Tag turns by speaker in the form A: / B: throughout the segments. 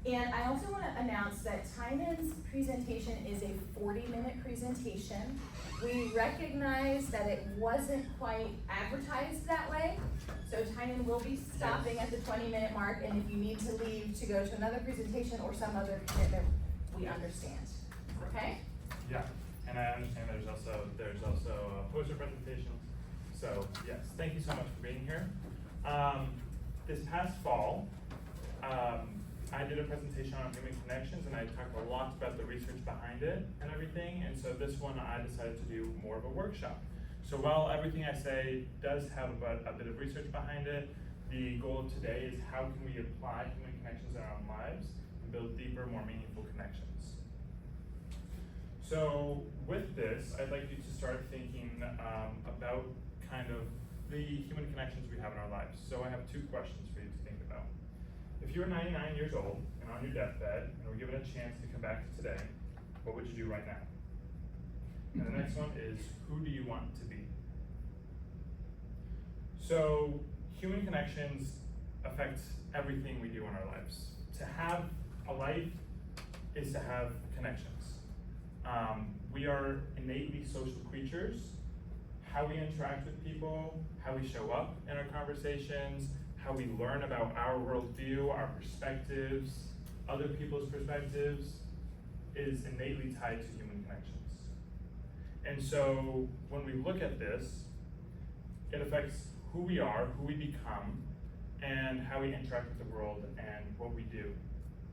A: And I also want to announce that Tynan's presentation is a 40-minute presentation. We recognize that it wasn't quite advertised that way, so Tynan will be stopping at the 20-minute mark, and if you need to leave to go to another presentation or some other commitment, we understand, okay?
B: Yeah, and I understand there's also poster presentations. So yes, thank you so much for being here. This past fall, I did a presentation on human connections, and I talked a lot about the research behind it and everything, and so this one I decided to do more of a workshop. So while everything I say does have a bit of research behind it, the goal of today is how can we apply human connections in our own lives and build deeper, more meaningful connections. So with this, I'd like you to start thinking about kind of the human connections we have in our lives. So I have two questions for you to think about. If you were 99 years old and on your deathbed and were given a chance to come back to today, what would you do right now? And the next one is, who do you want to be? So human connections affect everything we do in our lives. To have a life is to have connections. We are innately social creatures. How we interact with people, how we show up in our conversations, how we learn about our worldview, our perspectives, other people's perspectives, is innately tied to human connections. And so when we look at this, it affects who we are, who we become, and how we interact with the world and what we do,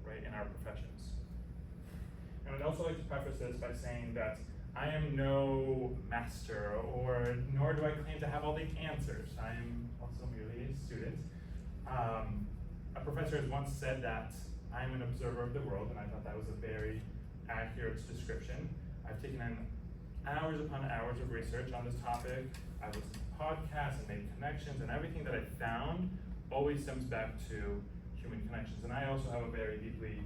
B: right, in our professions. And I'd also like to preface this by saying that I am no master, nor do I claim to have all the answers. I am also merely a student. A professor has once said that I am an observer of the world, and I thought that was a very accurate description. I've taken in hours upon hours of research on this topic. I've listened to podcasts and made connections, and everything that I've found always stems back to human connections. And I also have a very deeply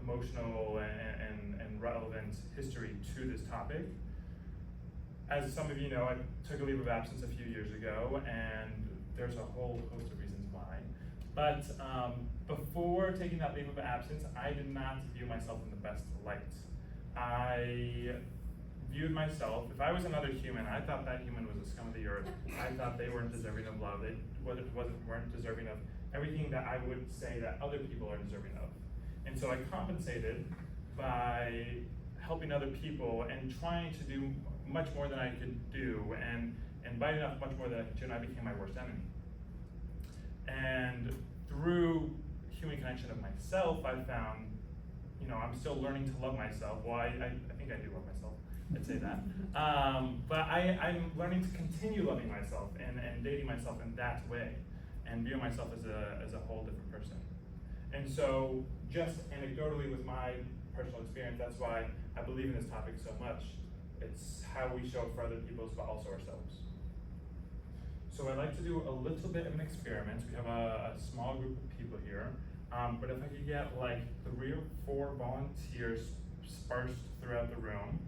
B: emotional and relevant history to this topic. As some of you know, I took a leave of absence a few years ago, and there's a whole host of reasons why. But before taking that leave of absence, I did not view myself in the best light. I viewed myself, if I was another human, I thought that human was a scum of the earth. I thought they weren't deserving of love. They weren't deserving of everything that I would say that other people are deserving of. And so I compensated by helping other people and trying to do much more than I could do, and biting off much more than I could chew, and I became my worst enemy. And through human connection of myself, I found, I'm still learning to love myself. Well, I think I do love myself, I'd say that. But I'm learning to continue loving myself and dating myself in that way, and view myself as a whole different person. And so, just anecdotally with my personal experience, that's why I believe in this topic so much. It's how we show up for other people, but also ourselves. So I'd like to do a little bit of an experiment. We have a small group of people here, but if I could get like 3 or 4 volunteers sparsed throughout the room.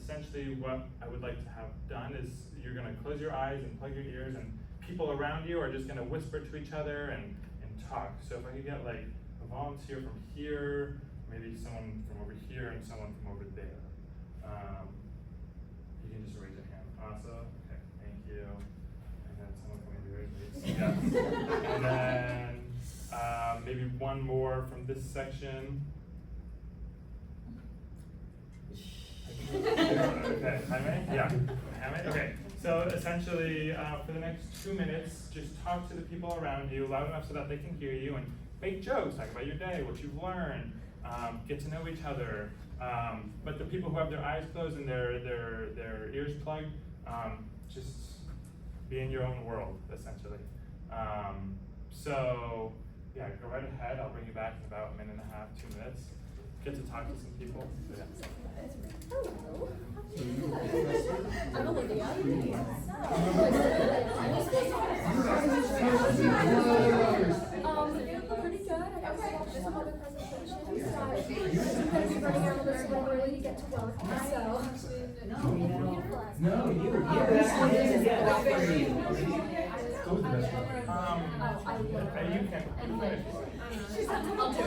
B: Essentially what I would like to have done is you're gonna close your eyes and plug your ears, and people around you are just gonna whisper to each other and talk. So if I could get like a volunteer from here, maybe someone from over here, and someone from over there. You can just raise your hand. Awesome. Okay, thank you. And then someone from over here, please. Yes. And then maybe one more from this section. Okay, Jaime? Yeah. Jaime? Okay. So essentially, for the next 2 minutes, just talk to the people around you loud enough so that they can hear you, and make jokes, talk about your day, what you've learned, get to know each other. But the people who have their eyes closed and their ears plugged, just be in your own world, essentially. So yeah, go right ahead. I'll bring you back in about 1.5 minutes, 2 minutes. Get to talk to some people. So, yeah.
A: Hello. I'm Olivia. Pretty good. I also watched some other presentations. I'm going to be running out of this one early to get to work.
C: No, you actually get that for you.
B: You can.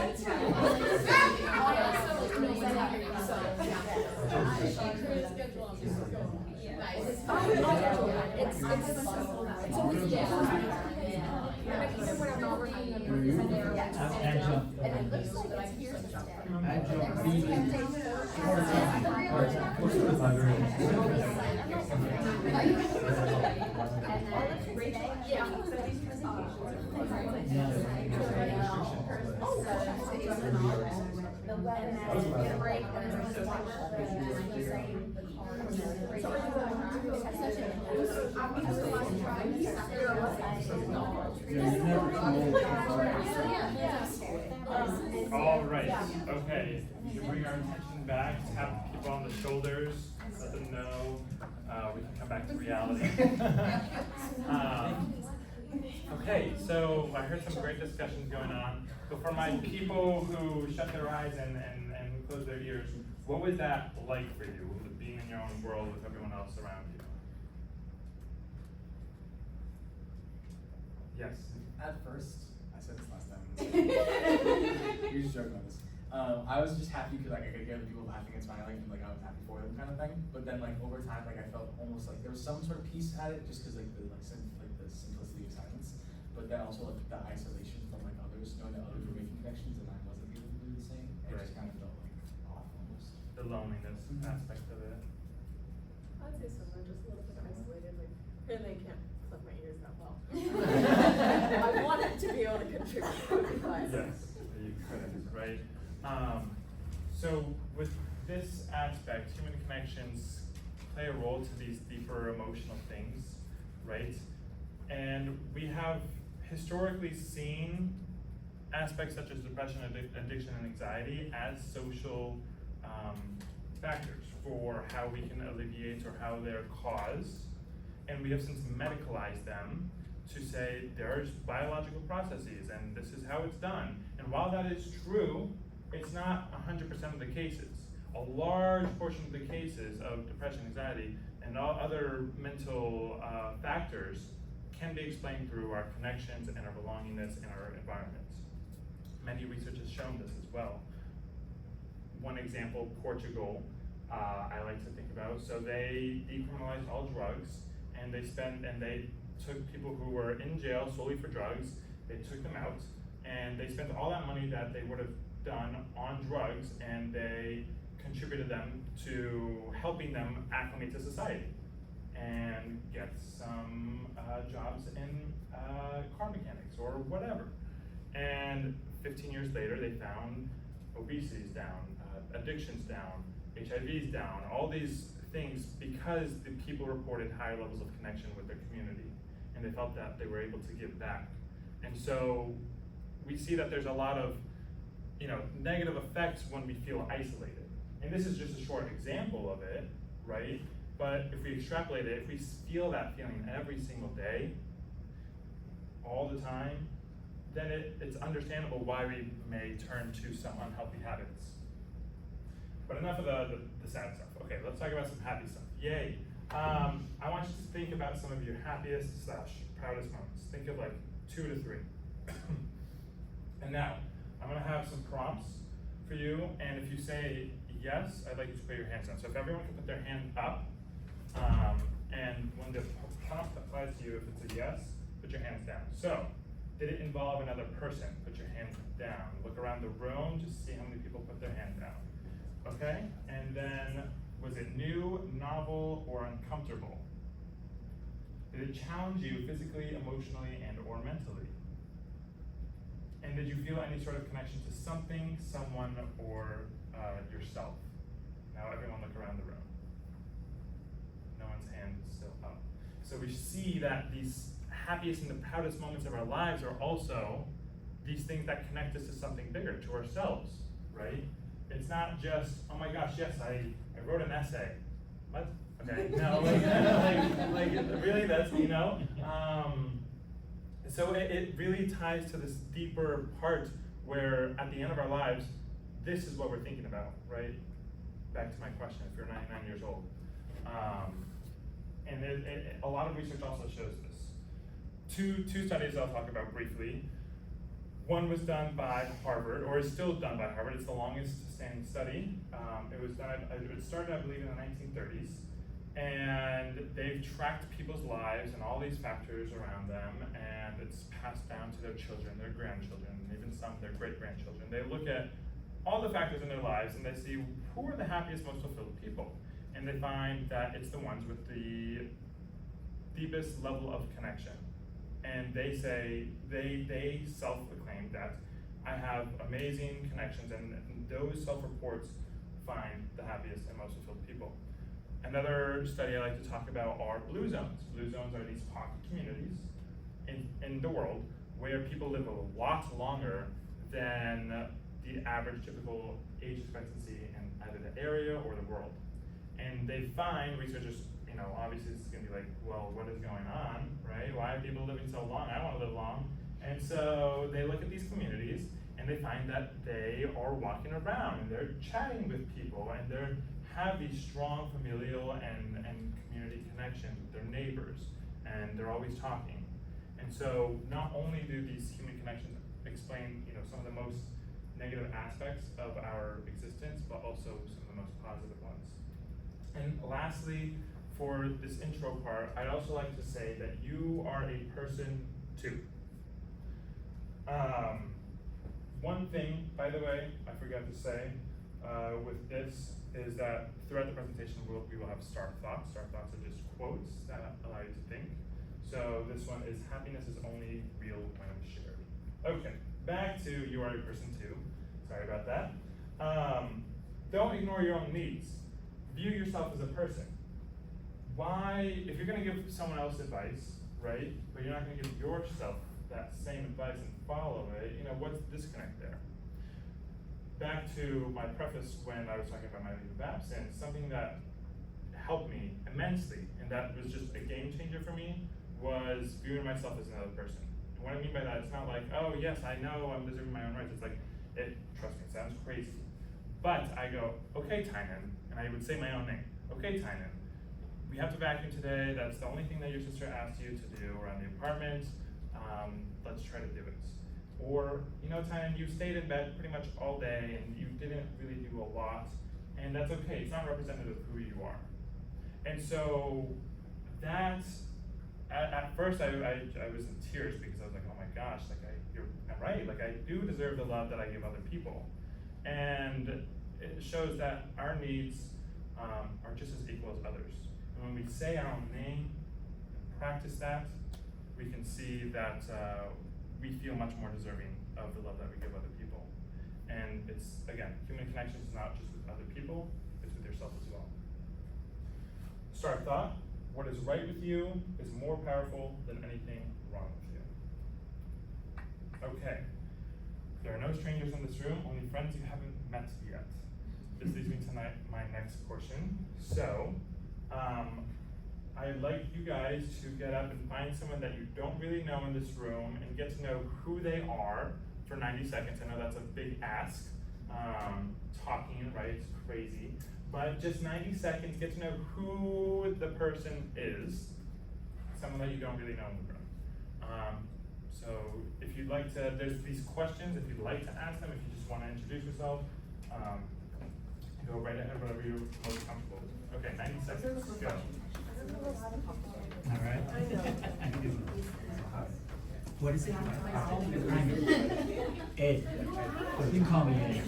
A: Yes.
C: You're-
A: It's even when I'm not working, I'm
C: You're-
A: in there.
C: Adjunct.
A: And it looks like it's here to stay.
C: Adjunct B.
B: All right, okay, we bring our attention back, tap people on the shoulders, let them know, we can come back to reality. Okay, so I heard some great discussions going on. So for my people who shut their eyes and who close their ears, what was that like for you, being in your own world with everyone else around you? Yes?
D: At first, I said this last time. You're just joking on this. I was just happy because like I could hear the people laughing and smiling, and like I was happy for them, kind of thing. But then like over time, like I felt almost like there was some sort of peace at it, just because like the simplicity of silence. But then also like the isolation from like others, knowing that others were making connections and I wasn't able to do the same. It
B: Right.
D: just kind of felt like off almost.
B: The loneliness aspect of it.
E: I'd say similar, just a little bit isolated, like, apparently I can't plug my ears that well. I wanted to be able to contribute, but.
B: Yes, you could, right? So with this aspect, human connections play a role to these deeper emotional things, right? And we have historically seen aspects such as depression, addiction, and anxiety as social factors for how we can alleviate or how they're caused. And we have since medicalized them to say there's biological processes and this is how it's done. And while that is true, it's not 100% of the cases. A large portion of the cases of depression, anxiety, and all other mental factors can be explained through our connections and our belongingness in our environment. Many research has shown this as well. One example, Portugal, I like to think about. So they decriminalized all drugs, and they took people who were in jail solely for drugs, they took them out, and they spent all that money that they would have done on drugs, and they contributed them to helping them acclimate to society and get some jobs in car mechanics or whatever. And 15 years later, they found obesity's down, addictions down, HIV's down, all these things because the people reported higher levels of connection with their community, and they felt that they were able to give back. And so we see that there's a lot of negative effects when we feel isolated. And this is just a short example of it, right? But if we extrapolate it, if we feel that feeling every single day, all the time, then it's understandable why we may turn to some unhealthy habits. But enough of the sad stuff. Okay, let's talk about some happy stuff. Yay. I want you to think about some of your happiest / proudest moments. Think of like 2 to 3. And now, I'm gonna have some prompts for you, and if you say yes, I'd like you to put your hands down. So if everyone can put their hand up, and when the prompt applies to you, if it's a yes, put your hands down. So, did it involve another person? Put your hand down. Look around the room, just see how many people put their hand down. Okay? And then, was it new, novel, or uncomfortable? Did it challenge you physically, emotionally, and or mentally? And did you feel any sort of connection to something, someone, or yourself? Now everyone look around the room. No one's hand is still up. So we see that these happiest and the proudest moments of our lives are also these things that connect us to something bigger, to ourselves, right? It's not just, oh my gosh, yes, I wrote an essay. What? Okay, no, like really, that's, so it really ties to this deeper part where at the end of our lives, this is what we're thinking about, right? Back to my question, if you're 99 years old. And a lot of research also shows this. Two studies I'll talk about briefly. One was done by Harvard, or is still done by Harvard. It's the longest standing study. It started, I believe, in the 1930s. And they've tracked people's lives and all these factors around them, and it's passed down to their children, their grandchildren, and even some their great-grandchildren. They look at all the factors in their lives and they see who are the happiest, most fulfilled people. And they find that it's the ones with the deepest level of connection. And they say, they self-proclaim that I have amazing connections, and those self-reports find the happiest and most fulfilled people. Another study I like to talk about are blue zones. Blue zones are these pocket communities in the world where people live a lot longer than the average typical age expectancy in either the area or the world. And they find, researchers, obviously this is gonna be like, well, what is going on, right? Why are people living so long? I wanna live long. And so they look at these communities and they find that they are walking around and they're chatting with people and they have these strong familial and community connections with their neighbors, and they're always talking. And so not only do these human connections explain, some of the most negative aspects of our existence, but also some of the most positive ones. And lastly, for this intro part, I'd also like to say that you are a person too. One thing, by the way, I forgot to say with this is that throughout the presentation we will have star thoughts. Star thoughts are just quotes that allow you to think. So this one is, happiness is only real when shared. Okay, back to you are a person too. Sorry about that. Don't ignore your own needs. View yourself as a person. Why, if you're gonna give someone else advice, right, but you're not gonna give yourself that same advice and follow it, what's the disconnect there? Back to my preface when I was talking about my leave of absence, something that helped me immensely, and that was just a game changer for me, was viewing myself as another person. And what I mean by that, it's not like, oh yes, I know I'm deserving my own rights. It's like, trust me, it sounds crazy. But I go, okay, Tynan, and I would say my own name. Okay, Tynan, we have to vacuum today. That's the only thing that your sister asked you to do around the apartment. Let's try to do it. Or, Tynan, you stayed in bed pretty much all day and you didn't really do a lot, and that's okay. It's not representative of who you are. And so that, at first I was in tears because I was like, oh my gosh, I'm right. I do deserve the love that I give other people. And it shows that our needs are just as equal as others. And when we say our own name and practice that, we can see that we feel much more deserving of the love that we give other people. And it's, again, human connections is not just with other people, it's with yourself as well. Start thought, what is right with you is more powerful than anything wrong with you. Okay, there are no strangers in this room, only friends you haven't met yet. This leads me to my next portion. So, I'd like you guys to get up and find someone that you don't really know in this room and get to know who they are for 90 seconds. I know that's a big ask, talking, right, it's crazy. But just 90 seconds, get to know who the person is, someone that you don't really know in the room. So if you'd like to, there's these questions, if you'd like to ask them, if you just want to introduce yourself, go right ahead, whatever you're most comfortable with. Okay, 90 seconds, go.
C: All right. What is it? Ed. You can call me Ed.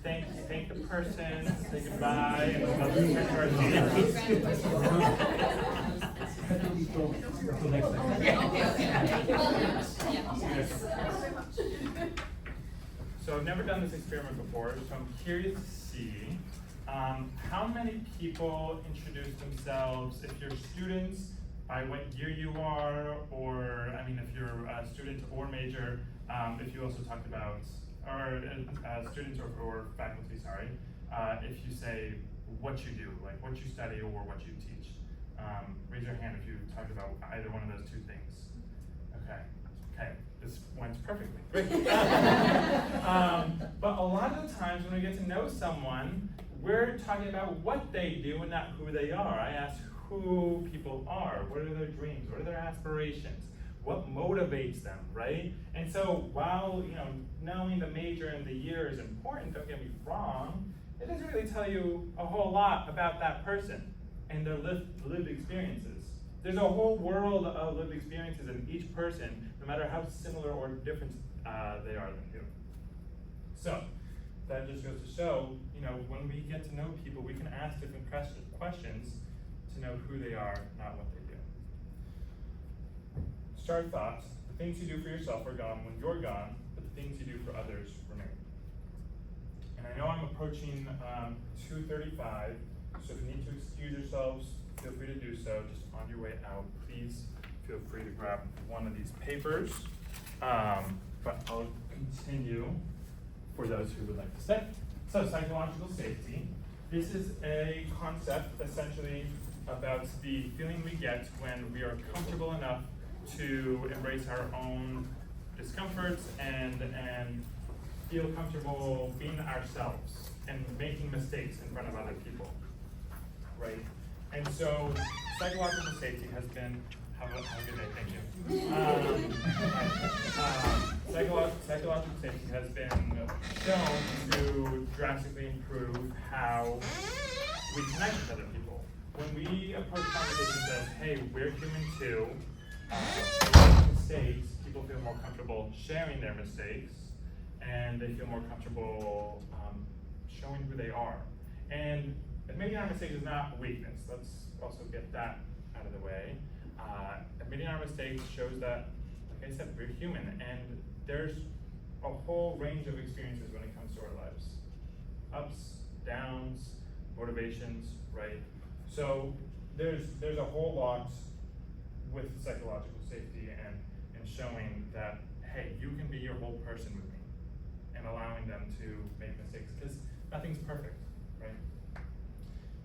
B: Thank the person, say goodbye, and we'll return to our seat. So I've never done this experiment before, so I'm curious to see how many people introduce themselves, if you're students, by what year you are, or, I mean, if you're a student or major, if you also talked about, or students or faculty, sorry, if you say what you do, like what you study or what you teach. Raise your hand if you talked about either one of those two things. Okay, this went perfectly, great. But a lot of the times when we get to know someone, we're talking about what they do and not who they are. I ask who people are, what are their dreams, what are their aspirations, what motivates them, right? And so while, you know, knowing the major and the year is important, don't get me wrong, it doesn't really tell you a whole lot about that person and their lived experiences. There's a whole world of lived experiences in each person, no matter how similar or different they are than you. So, that just goes to show, you know, when we get to know people, we can ask different questions to know who they are, not what they do. Start thoughts. The things you do for yourself are gone when you're gone, but the things you do for others remain. And I know I'm approaching 2:35, so if you need to excuse yourselves, feel free to do so. Just on your way out, please feel free to grab one of these papers. But I'll continue for those who would like to stay. So psychological safety. This is a concept essentially about the feeling we get when we are comfortable enough to embrace our own discomforts and feel comfortable being ourselves and making mistakes in front of other people, right? And so psychological safety has been, have a good day, thank you. Psychological safety has been shown to drastically improve how we connect with other people. When we approach conversations as, hey, we're human too, we make mistakes, people feel more comfortable sharing their mistakes, and they feel more comfortable showing who they are. And admitting our mistakes is not weakness. Let's also get that out of the way. Admitting our mistakes shows that, like I said, we're human, and there's a whole range of experiences when it comes to our lives. Ups, downs, motivations, right? So there's a whole lot with psychological safety and showing that, hey, you can be your whole person with me, and allowing them to make mistakes, because nothing's perfect, right?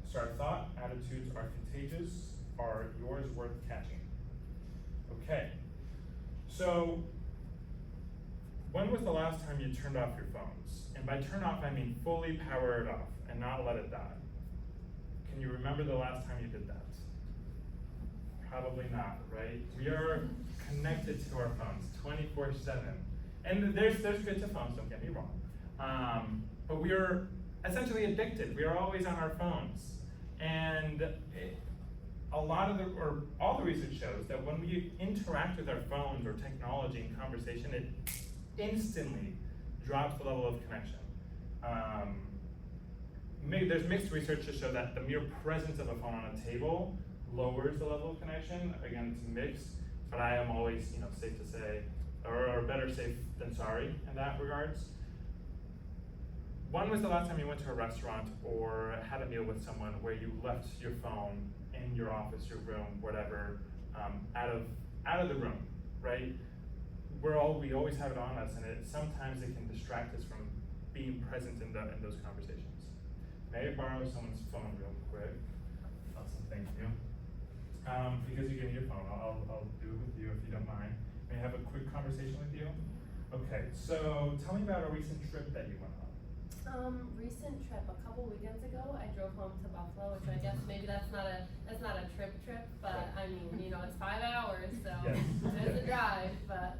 B: Start thought, attitudes are contagious, are yours worth catching? Okay, so when was the last time you turned off your phones? And by turn off, I mean fully power it off and not let it die. Can you remember the last time you did that? Probably not, right? We are connected to our phones 24/7. And there's good to phones, don't get me wrong. But we are essentially addicted. We are always on our phones. And all the research shows that when we interact with our phones or technology in conversation, it instantly drops the level of connection. There's mixed research to show that the mere presence of a phone on a table lowers the level of connection. Again, it's mixed, but I am always, safe to say, or better safe than sorry in that regards. When was the last time you went to a restaurant or had a meal with someone where you left your phone in your office, your room, whatever, out of the room, right? We always have it on us, and sometimes it can distract us from being present in those conversations. May I borrow someone's phone real quick? Awesome, thank you. Because you gave me your phone, I'll do it with you if you don't mind. May I have a quick conversation with you? Okay, so tell me about a recent trip that you went on.
F: Recent trip, a couple weekends ago, I drove home to Buffalo, which I guess maybe that's not a trip, but I mean, it's 5 hours, so
B: Yes.
F: it's a drive, but.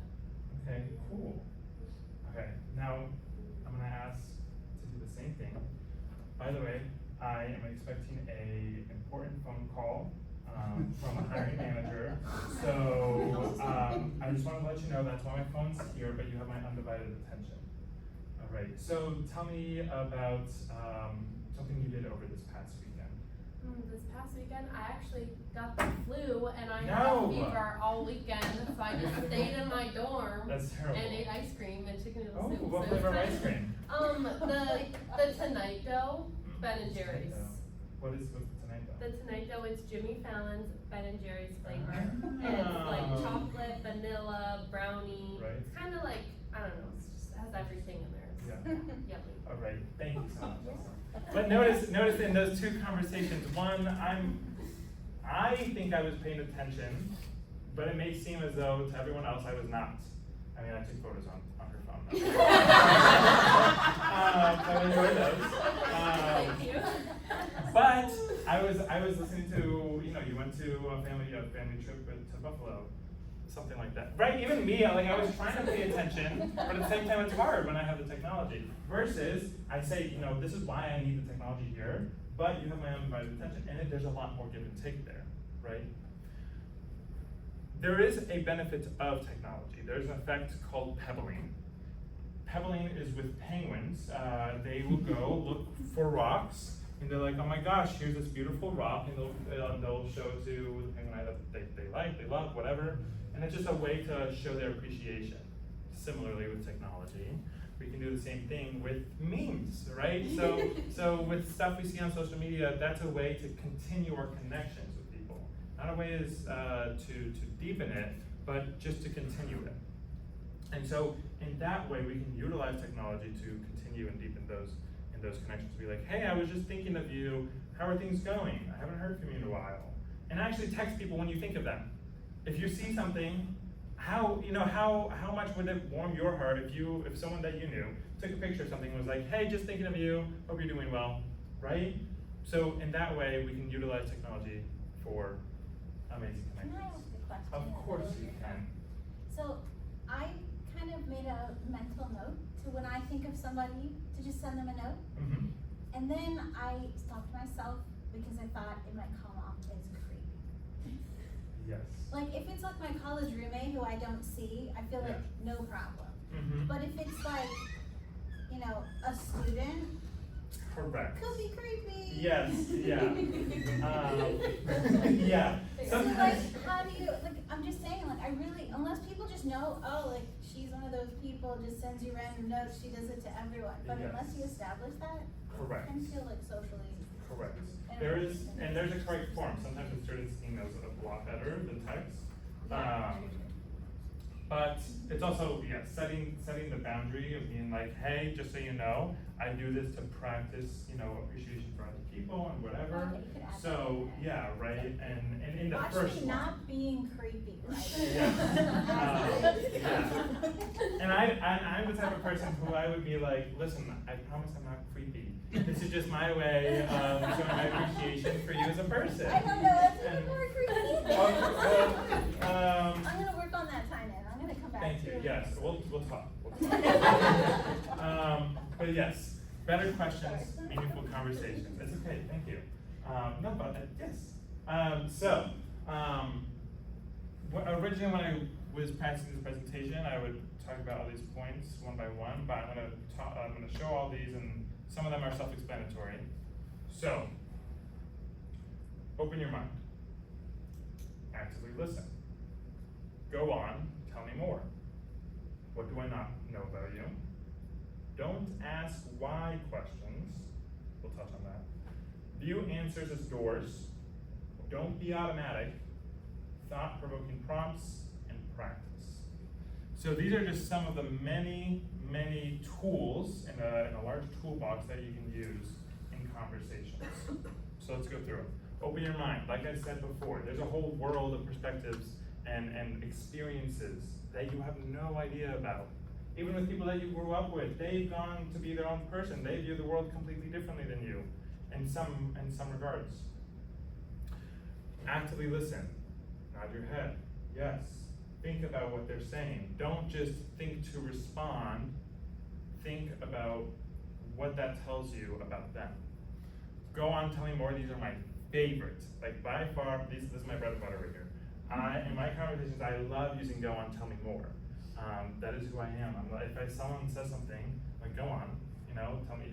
B: Okay, cool. Okay, now I'm gonna ask to do the same thing. By the way, I am expecting a important phone call from a hiring manager. So, I just wanted to let you know that's why my phone's here, but you have my undivided attention. All right, so tell me about something you did over this past weekend.
F: This past weekend, I actually got the flu and I
B: No.
F: had fever all weekend, so I just stayed in my dorm
B: That's terrible.
F: and ate ice cream and chicken noodle
B: Oh,
F: soup.
B: what
F: So it was
B: flavor of
F: kind
B: ice cream?
F: The Tonight Dough, Ben and Jerry's.
B: What's the Tonight Dough?
F: The Tonight Dough is Jimmy Fallon's Ben and Jerry's flavor.
B: Ah.
F: And it's like chocolate, vanilla, brownie.
B: Right.
F: It's kind of like, I don't know, it just has everything in there. It's
B: Yeah.
F: yummy.
B: All right, thank you so much. But notice in those two conversations, one, I think I was paying attention, but it may seem as though to everyone else I was not. I mean, I took photos on her phone. So I enjoyed those.
F: Thank you.
B: But I was listening to, you went to a family trip to Buffalo, something like that. Right, even me, I was trying to pay attention, but at the same time it's hard when I have the technology. Versus, I say, this is why I need the technology here, but you have my undivided attention, and there's a lot more give and take there, right? There is a benefit of technology. There's an effect called pebbling. Pebbling is with penguins. They will go look for rocks, and they're like, oh my gosh, here's this beautiful rock, and they'll show it to the penguin that they like, they love, whatever. And it's just a way to show their appreciation. Similarly with technology, we can do the same thing with memes, right? So with stuff we see on social media, that's a way to continue our connections with people. Not a way is to deepen it, but just to continue it. And so in that way, we can utilize technology to continue and deepen those connections. Be like, hey, I was just thinking of you. How are things going? I haven't heard from you in a while. And actually text people when you think of them. If you see something, how much would it warm your heart if someone that you knew took a picture of something and was like, hey, just thinking of you, hope you're doing well, right? So in that way, we can utilize technology for amazing
G: Can I
B: connections.
G: ask a question?
B: Of course you can.
G: So I kind of made a mental note to when I think of somebody to just send them a note.
B: Mm-hmm.
G: And then I stopped myself because I thought it might come off as creepy.
B: Yes.
G: Like if it's like my college roommate who I don't see, I feel like no problem.
B: Mm-hmm.
G: But if it's like, a student,
B: Correct.
G: could be creepy.
B: Yes, yeah. Yeah.
G: So
B: Sometimes.
G: like, how do you, I'm just saying, unless people just know, she's one of those people, just sends you random notes, she does it to everyone. But
B: Yes.
G: unless you establish that,
B: Correct.
G: I kind of feel like socially.
B: Correct. There's a correct form. Sometimes the students' emails a lot better than text. But it's also, setting the boundary of being like, hey, just so you know, I do this to practice, appreciation for other people and whatever.
G: Okay, you could add
B: So,
G: that in
B: yeah, right, and in the
G: Watch
B: first
G: me
B: one.
G: not being creepy, right?
B: Yeah. And I'm the type of person who I would be like, listen, I promise I'm not creepy. This is just my way of showing my appreciation for you as a person.
G: I don't know, that's even
B: And-
G: more creepy.
B: Well,
G: I'm gonna work on that time then, I'm gonna come back
B: thank
G: to
B: you,
G: it.
B: yes, we'll talk. But yes, better questions, meaningful conversations. It's okay, thank you. No, but yes. Originally when I was practicing this presentation, I would talk about all these points one by one, but I'm gonna show all these, and some of them are self-explanatory. So, open your mind. Actively listen. Go on, tell me more. What do I not know about you? Don't ask why questions. We'll touch on that. View answers as doors. Don't be automatic. Thought-provoking prompts and practice. So these are just some of the many, many tools in a large toolbox that you can use in conversations. So let's go through them. Open your mind. Like I said before, there's a whole world of perspectives and experiences that you have no idea about. Even with people that you grew up with, they've gone to be their own person. They view the world completely differently than you in some regards. Actively listen. Nod your head. Yes. Think about what they're saying. Don't just think to respond. Think about what that tells you about them. Go on telling more. These are my favorite, like by far, this is my bread and butter right here. In my conversations, I love using go on, tell me more. That is who I am. I'm like, if someone says something, like go on, tell me,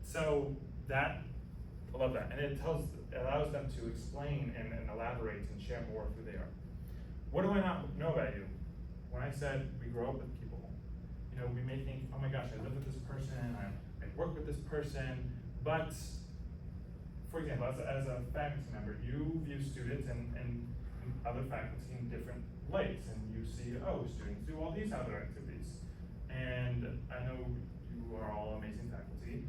B: So that, I love that. And it allows them to explain and elaborate and share more of who they are. What do I not know about you? When I said we grow up with people, we may think, oh my gosh, I live with this person, I work with this person, but for example, as a faculty member, you view students and other faculty in different lights, and you see, oh, students do all these other activities. And I know you are all amazing faculty,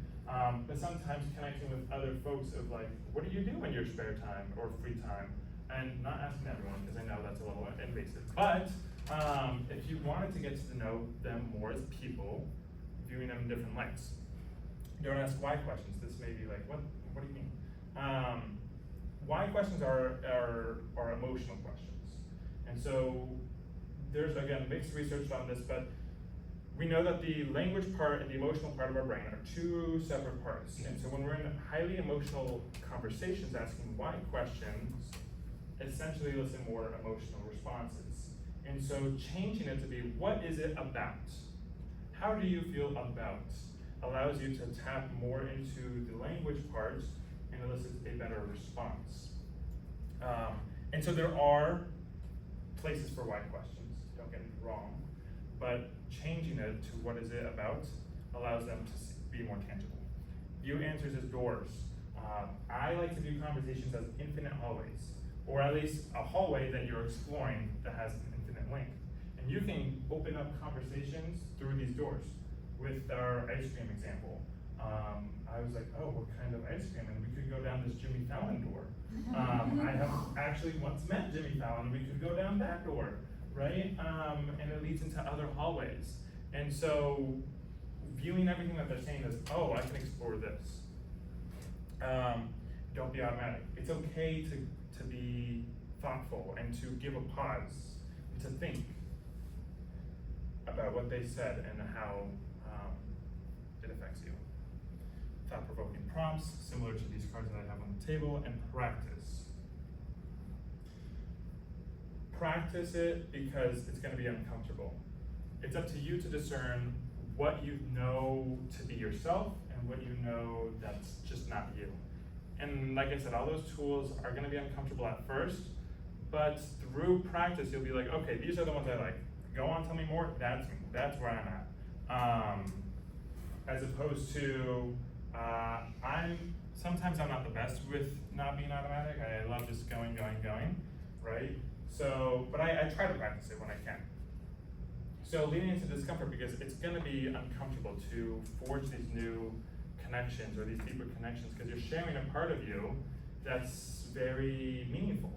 B: but sometimes connecting with other folks of like, what do you do in your spare time or free time? And not asking everyone, because I know that's a little invasive, but if you wanted to get to know them more as people, viewing them in different lights. Don't ask why questions. This may be like, what do you mean? Why questions are emotional questions. And so there's, again, mixed research on this, but we know that the language part and the emotional part of our brain are two separate parts. And so when we're in highly emotional conversations asking why questions, essentially elicit more emotional responses. And so changing it to be, what is it about? How do you feel about? Allows you to tap more into the language part and elicits a better response. And so there are places for why questions, don't get me wrong, but changing it to what is it about allows them to be more tangible. View answers as doors. I like to view conversations as infinite hallways, or at least a hallway that you're exploring that has an infinite length. And you can open up conversations through these doors. With our ice cream example, I was like, oh, what kind of ice cream? And we could go down this Jimmy Fallon door. I have actually once met Jimmy Fallon, we could go down that door, right? And it leads into other hallways. And so viewing everything that they're saying as, oh, I can explore this. Don't be automatic. It's okay to be thoughtful and to give a pause, and to think about what they said and how it affects you. Thought-provoking prompts, similar to these cards that I have on the table, and practice. Practice it because it's going to be uncomfortable. It's up to you to discern what you know to be yourself and what you know that's just not you. And like I said, all those tools are going to be uncomfortable at first, but through practice, you'll be like, okay, these are the ones I like. Go on, tell me more. That's me. That's where I'm at. As opposed to, sometimes I'm not the best with not being automatic. I love just going, right? So, but I try to practice it when I can. So leading into discomfort, because it's gonna be uncomfortable to forge these new connections or these deeper connections, because you're sharing a part of you that's very meaningful.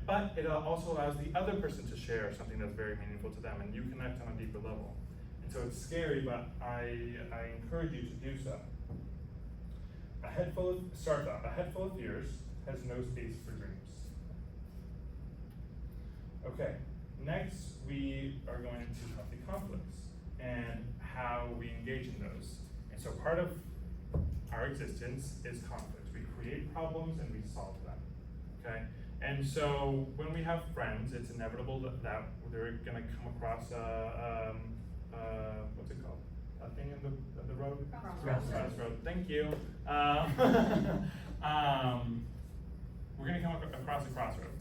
B: But it also allows the other person to share something that's very meaningful to them, and you connect on a deeper level. And so it's scary, but I encourage you to do so. A head full of fears has no space for dreams. Okay, next we are going into healthy conflicts and how we engage in those. And so part of our existence is conflict. We create problems and we solve them, okay? And so when we have friends, it's inevitable that they're gonna come across what's it called? A thing in the road? Crossroad. Thank you. We're gonna come across a crossroad.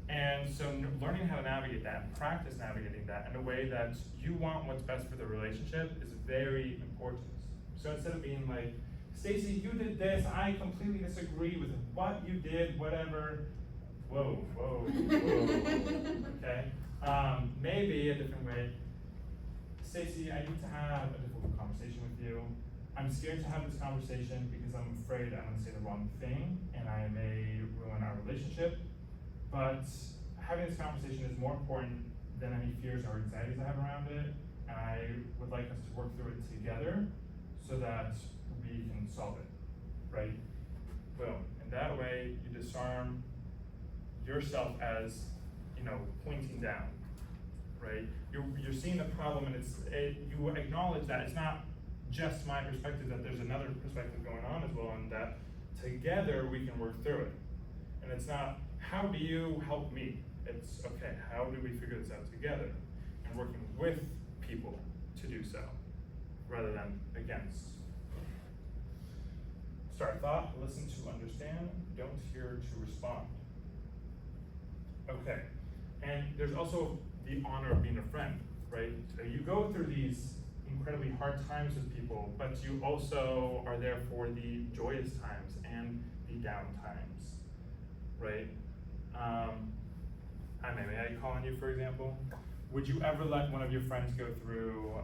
B: And so learning how to navigate that and practice navigating that in a way that you want what's best for the relationship is very important. So instead of being like, Stacy, you did this, I completely disagree with what you did, whatever. Whoa. Okay. Maybe a different way. Stacy, I need to have a difficult conversation with you. I'm scared to have this conversation because I'm afraid I'm gonna say the wrong thing and I may ruin our relationship. But having this conversation is more important than any fears or anxieties I have around it. And I would like us to work through it together so that we can solve it, right? Boom. And that way you disarm yourself as, pointing down, right? You're seeing the problem and you acknowledge that it's not just my perspective, that there's another perspective going on as well, and that together we can work through it. And it's not, how do you help me? It's, okay, how do we figure this out together? And working with people to do so, rather than against. Start thought, listen to understand, don't hear to respond. Okay, and there's also the honor of being a friend, right? You go through these incredibly hard times with people, but you also are there for the joyous times and the down times, right? May I call on you, for example? Would you ever let one of your friends go through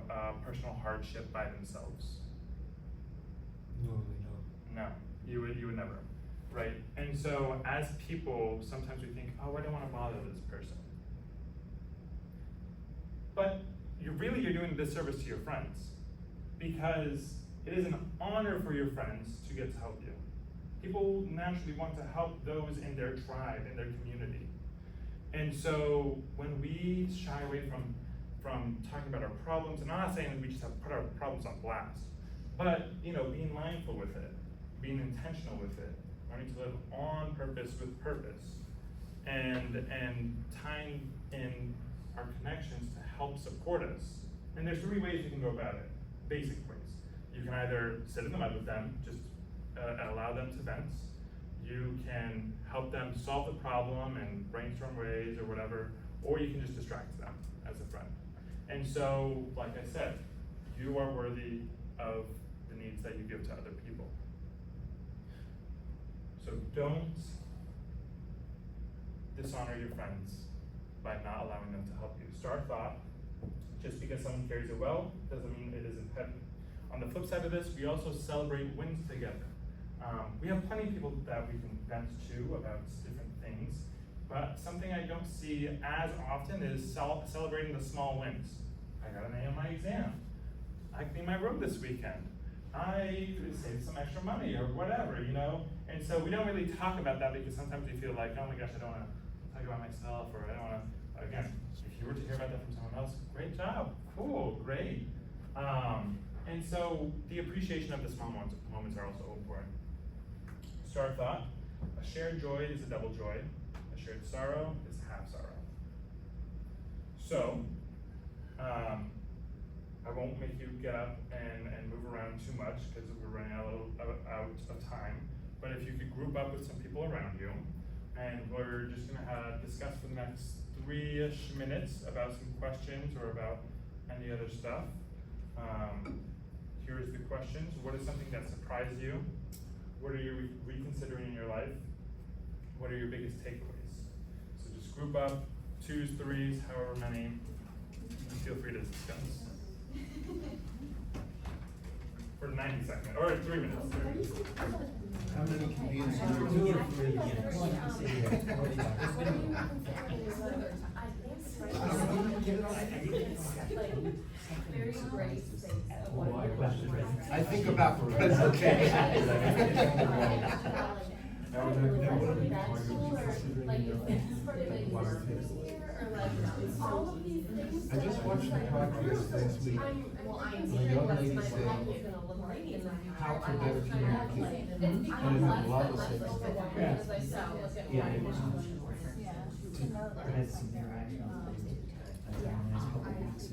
B: personal hardship by themselves?
C: No, we don't.
B: No, you would never, right? And so as people, sometimes we think, oh, I don't want to bother this person. But you're doing a disservice to your friends, because it is an honor for your friends to get to help you. People naturally want to help those in their tribe, in their community. And so when we shy away from talking about our problems, and I'm not saying that we just have to put our problems on blast, but being mindful with it, being intentional with it, learning to live on purpose with purpose, and tying in our connections to help support us. And there's 3 ways you can go about it, basic ways. You can either sit in the mud with them, just allow them to vent. You can help them solve the problem and brainstorm ways or whatever, or you can just distract them as a friend. And so, like I said, you are worthy of the needs that you give to other people. So don't dishonor your friends by not allowing them to help you. Start thought. Just because someone carries it well doesn't mean it isn't heavy. On the flip side of this, we also celebrate wins together. We have plenty of people that we can vent to about different things, but something I don't see as often is celebrating the small wins. I got an A on my exam. I cleaned my room this weekend. I saved some extra money or whatever, And so we don't really talk about that because sometimes we feel like, oh my gosh, I don't want to talk about myself, or I don't want to, again, if you were to hear about that from someone else, great job, cool, great. And so the appreciation of the small moments are also important. Start thought, a shared joy is a double joy, a shared sorrow is half sorrow. So, I won't make you get up and move around too much because we're running out of time, but if you could group up with some people around you, and we're just gonna discuss for the next 3-ish minutes about some questions or about any other stuff. Here's the questions. What is something that surprised you? What are you reconsidering in your life? What are your biggest takeaways? So just group up, 2s, 3s, however many, and feel free to discuss. For 90 seconds, or 3 minutes.
H: How many can be in
C: Do
H: the
C: it for the beginning. One, say it.
F: Very great space.
H: I think about presentation. I just watched the podcast last week. The young lady said, how to better communicate. And it had a lot of sense.
C: Yeah, it was. I had some interaction in the last couple of weeks.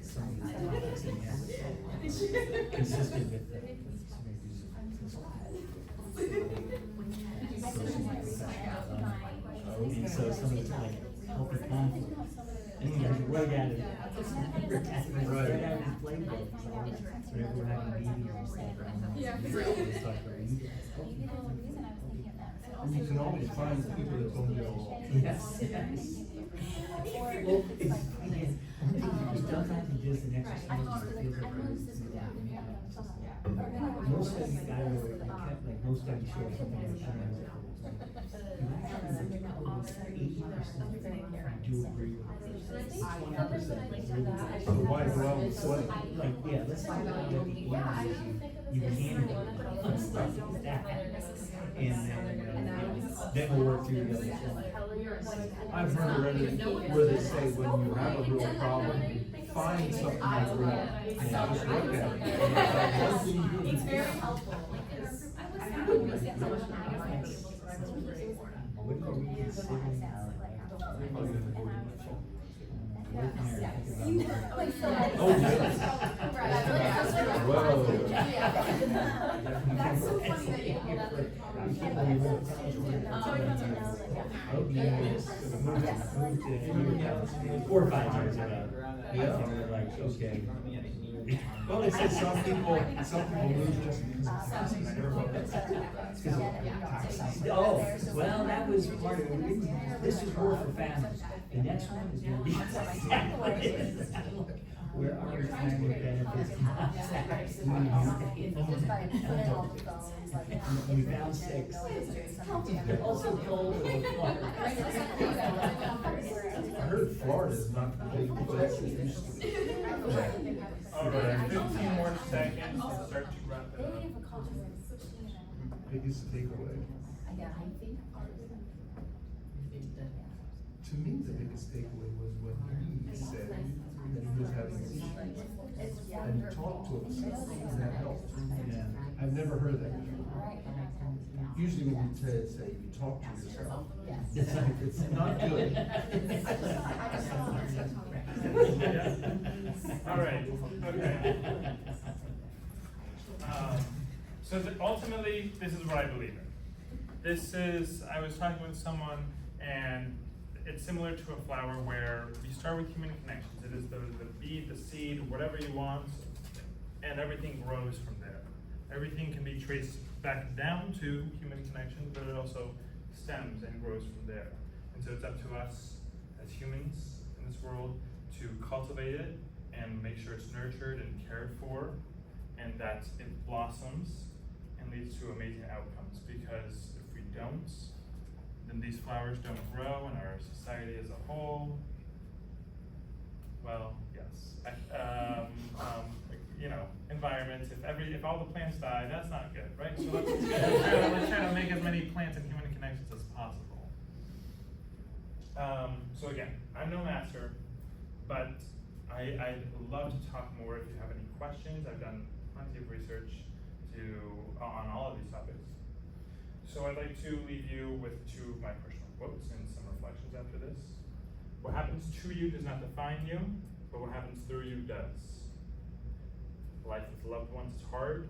C: Some of these topics, and consistent with the. And so some of it's like healthy conflict. And you right out of it. Right out of the playbook. Whenever we're having meetings and stuff.
E: Yeah.
C: It's like,
H: And you can always find people that don't get along.
C: yes. Well, sometimes you just an exercise that feels like most of the guys like most of you show something in the channel. I do agree with it. 100%.
H: So why dwell with sweat?
C: Like, yeah, let's talk about what the one is you can do. Stuff like that. And then we'll work through the other stuff.
H: I've heard where they say when you have a real problem, find something that's real and just look at it.
F: It's very helpful.
C: What are we considering our,
H: Oh, yes. Whoa.
F: That's so funny that you pulled out the
C: Okay. 4 or 5 years ago.
H: Yeah.
C: And we're like, okay.
H: Well, they said some people lose just because of toxins.
C: Oh, well, that was part of it. This is more for families. The next one is gonna be. Where our retirement benefits. We found 6. Also cold and water.
H: I heard Florida's not the big Texas used to be.
B: Alright, 15 more seconds to start to wrap it up.
H: Biggest takeaway. To me, the biggest takeaway was when he said that he was having issues and talked to himself, and that helped.
C: Yeah.
H: I've never heard that before. Usually when you say you talk to yourself, it's not good.
B: Alright, okay. So ultimately, this is what I believe in. This is, I was talking with someone, and it's similar to a flower where you start with human connections. It is the bead, the seed, whatever you want, and everything grows from there. Everything can be traced back down to human connections, but it also stems and grows from there. And so it's up to us as humans in this world to cultivate it and make sure it's nurtured and cared for, and that it blossoms and leads to amazing outcomes. Because if we don't, then these flowers don't grow, and our society as a whole, well, yes, environment. If all the plants die, that's not good, right? So let's try to make as many plants and human connections as possible. So again, I'm no master, but I'd love to talk more if you have any questions. I've done plenty of research on all of these topics. So I'd like to leave you with 2 of my personal quotes and some reflections after this. What happens to you does not define you, but what happens through you does. Life with loved ones is hard,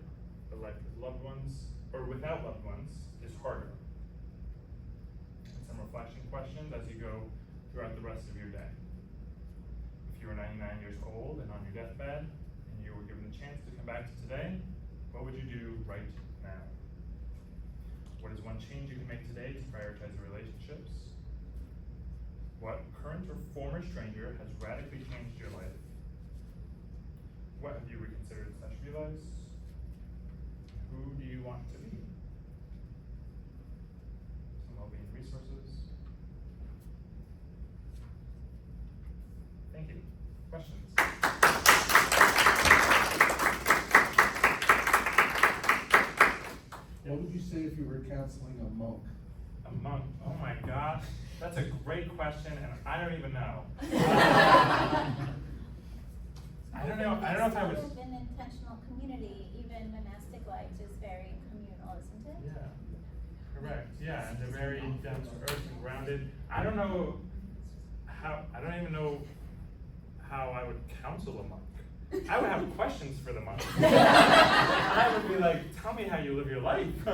B: but life with loved ones, or without loved ones, is harder. And some reflection questions as you go throughout the rest of your day. If you were 99 years old and on your deathbed, and you were given a chance to come back to today, what would you do right now? What is one change you can make today to prioritize your relationships? What current or former stranger has radically changed your life? What have you reconsidered / realized? Who do you want to be? Some well-being resources. Thank you. Questions?
H: What would you say if you were counseling a monk?
B: A monk? Oh my gosh, that's a great question, and I don't even know. I don't know if I was.
G: Live in intentional community, even monastic life is very communal, isn't it?
B: Yeah, correct. Yeah, and they're very down to earth and grounded. I don't even know how I would counsel a monk. I would have questions for the monk. I would be like, tell me how you live your life.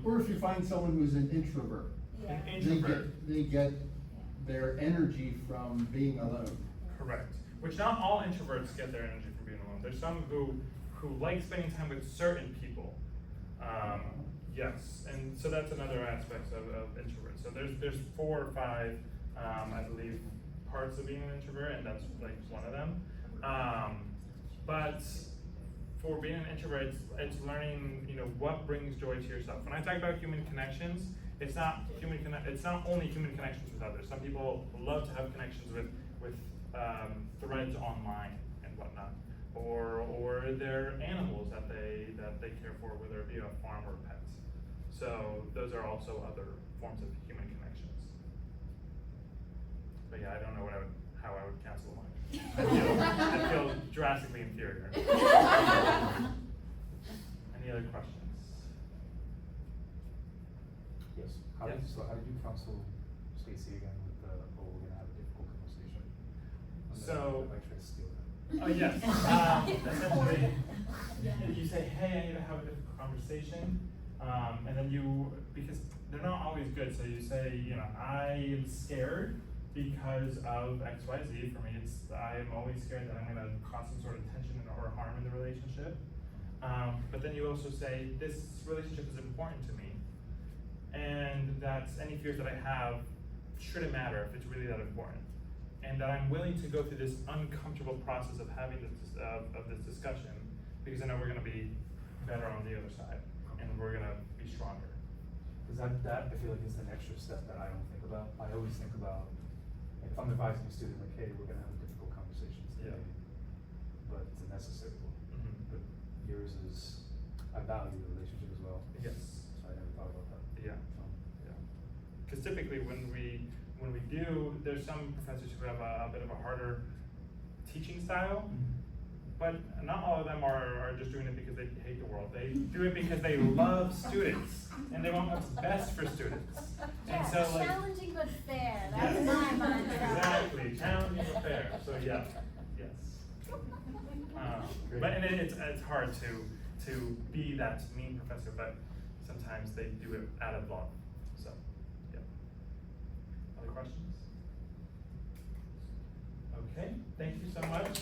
H: Or if you find someone who's an introvert,
G: Yeah.
B: An introvert.
H: they get their energy from being alone.
B: Correct. Which not all introverts get their energy from being alone. There's some who like spending time with certain people. Yes, and so that's another aspect of introverts. So there's 4 or 5, I believe, parts of being an introvert, and that's like one of them. But for being an introvert, it's learning, what brings joy to yourself. When I talk about human connections, it's not only human connections with others. Some people love to have connections with threads online and whatnot, or their animals that they care for, whether it be a farm or a pet. So those are also other forms of human connections. But yeah, I don't know how I would counsel one. I feel drastically inferior. Any other questions?
I: Yes. How did you counsel Stacy again with the, oh, we're gonna have a difficult conversation? And then
B: So-
I: I try to steal that.
B: Oh, yes, essentially, you say, hey, I need to have a difficult conversation, and then because they're not always good, so you say, you know, I am scared because of X, Y, Z. For me, I am always scared that I'm gonna cause some sort of tension or harm in the relationship. But then you also say, this relationship is important to me, and that any fears that I have shouldn't matter if it's really that important. And that I'm willing to go through this uncomfortable process of having this discussion, because I know we're gonna be better on the other side, and we're gonna be stronger.
I: Cause that I feel like is an extra step that I don't think about. I always think about, like, if I'm advising a student, like, hey, we're gonna have a difficult conversation today, but it's a necessary one.
B: Mhm.
I: But yours is, I value the relationship as well.
B: Yes.
I: So I never thought about that.
B: Yeah. Yeah. Because typically when we do, there's some professors who have a bit of a harder teaching style, but not all of them are just doing it because they hate the world. They do it because they love students and they want what's best for students.
G: Yeah,
B: And so like,
G: challenging but fair, that's
B: yes,
G: my mantra.
B: exactly, challenging but fair. So yeah, yes. But and it's hard to be that mean professor, but sometimes they do it out of love. So yeah. Other questions? Okay, thank you so much.